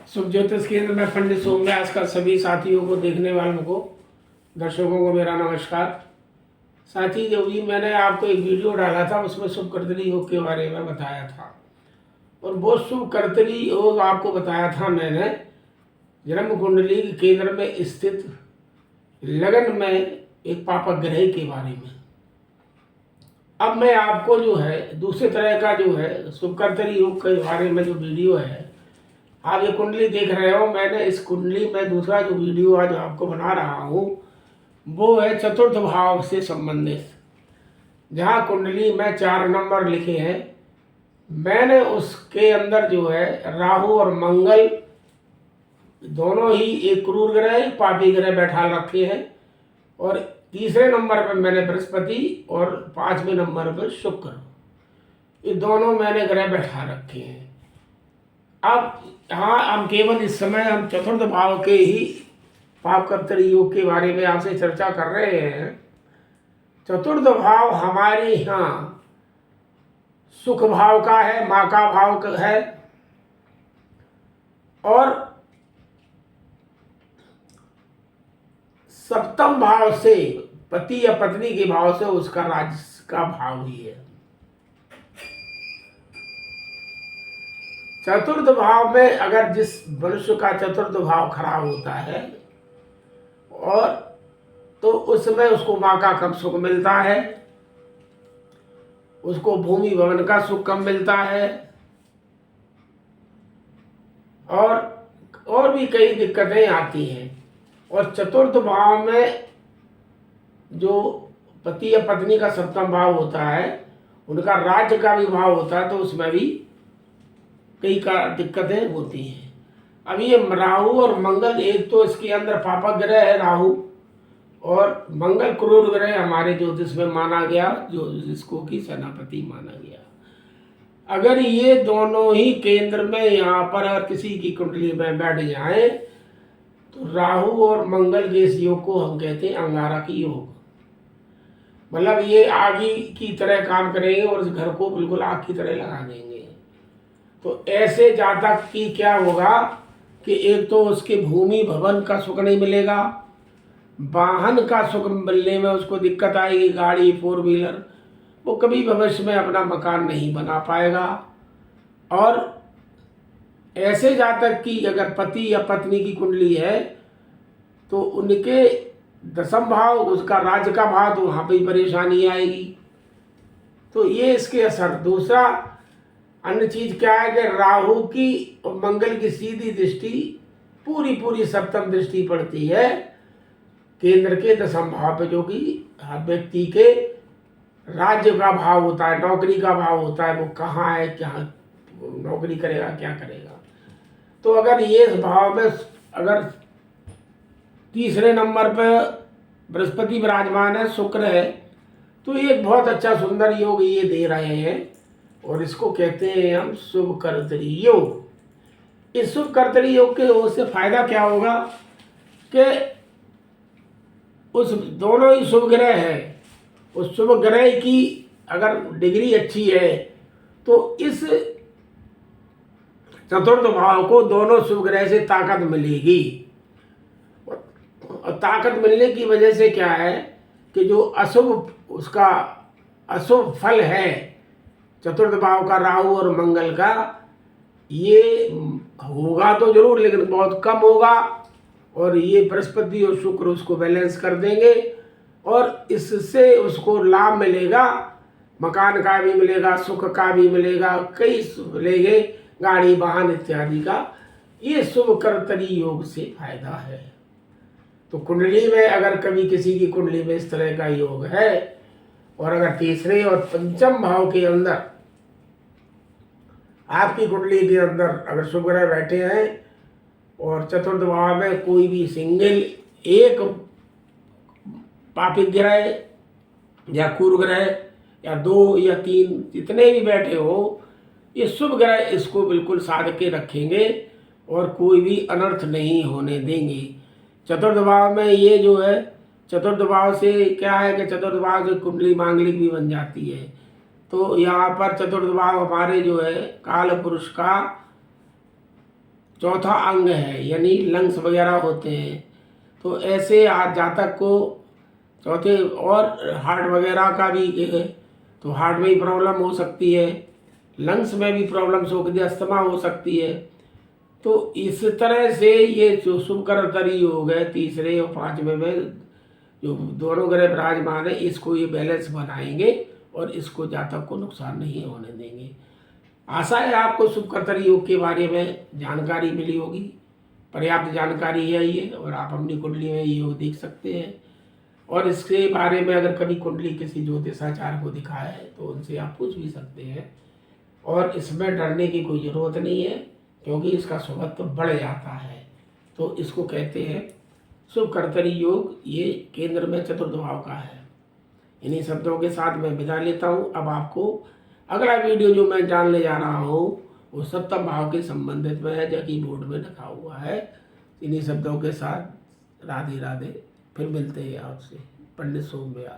शुभ ज्योतिष केंद्र में पंडित सोमव्यास का सभी साथियों को, देखने वालों को, दर्शकों को मेरा नमस्कार। साथी, जो भी मैंने आपको एक वीडियो डाला था उसमें शुभ कर्तरी योग के बारे में बताया था, और वो शुभ कर्तरी योग आपको बताया था मैंने जन्म कुंडली के केंद्र में स्थित लगन में एक पापक ग्रह के बारे में। अब मैं आपको जो है दूसरे तरह का जो है शुभ कर्तरी योग के बारे में जो वीडियो है, आप ये कुंडली देख रहे हो, मैंने इस कुंडली में दूसरा जो वीडियो आज आपको बना रहा हूँ वो है चतुर्थ भाव से संबंधित, जहाँ कुंडली में 4 नंबर लिखे हैं। मैंने उसके अंदर जो है राहु और मंगल दोनों ही एक क्रूर ग्रह पापी ग्रह बैठा रखे हैं, और तीसरे नंबर पर मैंने बृहस्पति और 5वें नंबर पर शुक्र, ये दोनों मैंने ग्रह बैठा रखे हैं। अब हाँ, हम केवल इस समय हम चतुर्थ भाव के ही पाप कर्तरी योग के बारे में आपसे चर्चा कर रहे हैं। चतुर्थ भाव हमारे यहाँ सुख भाव का है, माँ का भाव का है, और सप्तम भाव से पति या पत्नी के भाव से उसका राज का भाव ही है। चतुर्थ भाव में अगर जिस मनुष्य का चतुर्थ भाव खराब होता है और तो उसमें उसको माँ का कम सुख मिलता है, उसको भूमि भवन का सुख कम मिलता है, और भी कई दिक्कतें आती हैं। और चतुर्थ भाव में जो पति या पत्नी का सप्तम भाव होता है, उनका राज्य का भी भाव होता है, तो उसमें भी कई का दिक्कतें होती हैं। अब ये राहु और मंगल, एक तो इसके अंदर पापक ग्रह है राहु, और मंगल क्रूर ग्रह हमारे ज्योतिष में माना गया, जो जिसको कि सेनापति माना गया। अगर ये दोनों ही केंद्र में यहाँ पर अगर किसी की कुंडली में बैठ जाए तो राहु और मंगल के इस योग को हम कहते हैं अंगारा की योग। मतलब ये आगी की तरह काम करेंगे और इस घर को बिल्कुल आग की तरह लगा देंगे। तो ऐसे जातक की क्या होगा कि एक तो उसके भूमि भवन का सुख नहीं मिलेगा, वाहन का सुख मिलने में उसको दिक्कत आएगी, गाड़ी 4 व्हीलर, वो कभी भविष्य में अपना मकान नहीं बना पाएगा। और ऐसे जातक की अगर पति या पत्नी की कुंडली है तो उनके दशम भाव, उसका राज्य का भाव, तो वहाँ पे परेशानी आएगी। तो ये इसके असर। दूसरा अन्य चीज क्या है कि राहु की और मंगल की सीधी दृष्टि पूरी सप्तम दृष्टि पड़ती है केंद्र के दशम भाव पे, जो कि व्यक्ति के राज्य का भाव होता है, नौकरी का भाव होता है, वो कहाँ है, क्या नौकरी करेगा, क्या करेगा। तो अगर ये इस भाव में अगर तीसरे नंबर पर बृहस्पति विराजमान है, शुक्र है, तो ये बहुत अच्छा सुंदर योग ये दे रहे हैं, और इसको कहते हैं हम शुभ कर्तरी योग। इस शुभ कर्तरी योग के ओर से फायदा क्या होगा कि उस दोनों ही शुभ ग्रह है, उस शुभ ग्रह की अगर डिग्री अच्छी है तो इस चतुर्थ भाव को दोनों शुभ ग्रह से ताकत मिलेगी। और ताकत मिलने की वजह से क्या है कि जो अशुभ, उसका अशुभ फल है चतुर्थ भाव का राहु और मंगल का, ये होगा तो जरूर, लेकिन बहुत कम होगा, और ये बृहस्पति और शुक्र उसको बैलेंस कर देंगे, और इससे उसको लाभ मिलेगा, मकान का भी मिलेगा, सुख का भी मिलेगा, कई मिलेंगे, गाड़ी वाहन इत्यादि का। ये शुभ कर्तरी योग से फायदा है। तो कुंडली में अगर कभी किसी की कुंडली में इस तरह का योग है, और अगर तीसरे और पंचम भाव के अंदर आपकी कुंडली के अंदर अगर शुभ ग्रह बैठे हैं, और चतुर्थ भाव में कोई भी सिंगल एक पापिक ग्रह या क्रूर ग्रह या 2 या 3 जितने भी बैठे हो, ये शुभ ग्रह इसको बिल्कुल साध के रखेंगे और कोई भी अनर्थ नहीं होने देंगे। चतुर्थ भाव में ये जो है, चतुर्थ भाव से क्या है कि चतुर्थ भाव से कुंडली मांगलिक भी बन जाती है। तो यहाँ पर चतुर्थ भाव हमारे जो है काल पुरुष का चौथा अंग है, यानी लंग्स वगैरह होते हैं। तो ऐसे आज जातक को चौथे और हार्ट वगैरह का भी है, तो हार्ट में भी प्रॉब्लम हो सकती है, लंग्स में भी प्रॉब्लम्स हो सकती है, अस्थमा हो सकती है। तो इस तरह से ये जो शुभकर्तरी योग है तीसरे और पांचवें में जो दोनों ग्रह विराजमान है, इसको ये बैलेंस बनाएंगे और इसको जातक को नुकसान नहीं होने देंगे। आशा है आपको शुभकर्तरी योग के बारे में जानकारी मिली होगी। पर्याप्त जानकारी है ये, और आप अपनी कुंडली में ये योग देख सकते हैं। और इसके बारे में अगर कभी कुंडली किसी ज्योतिषाचार्य को दिखाया है तो उनसे आप पूछ भी सकते हैं। और इसमें डरने की कोई ज़रूरत नहीं है, क्योंकि इसका स्वभाव बढ़ जाता है। तो इसको कहते हैं शुभकर्तरी योग। ये केंद्र में चतुर्थ भाव का है। इन्हीं शब्दों के साथ मैं विदा लेता हूँ। अब आपको अगला वीडियो जो मैं जानने जा रहा हूँ वो सप्तम भाव के संबंधित में है, जो कि बोर्ड में रखा हुआ है। इन्हीं शब्दों के साथ राधे राधे। फिर मिलते हैं आपसे। पंडित सोम व्यास।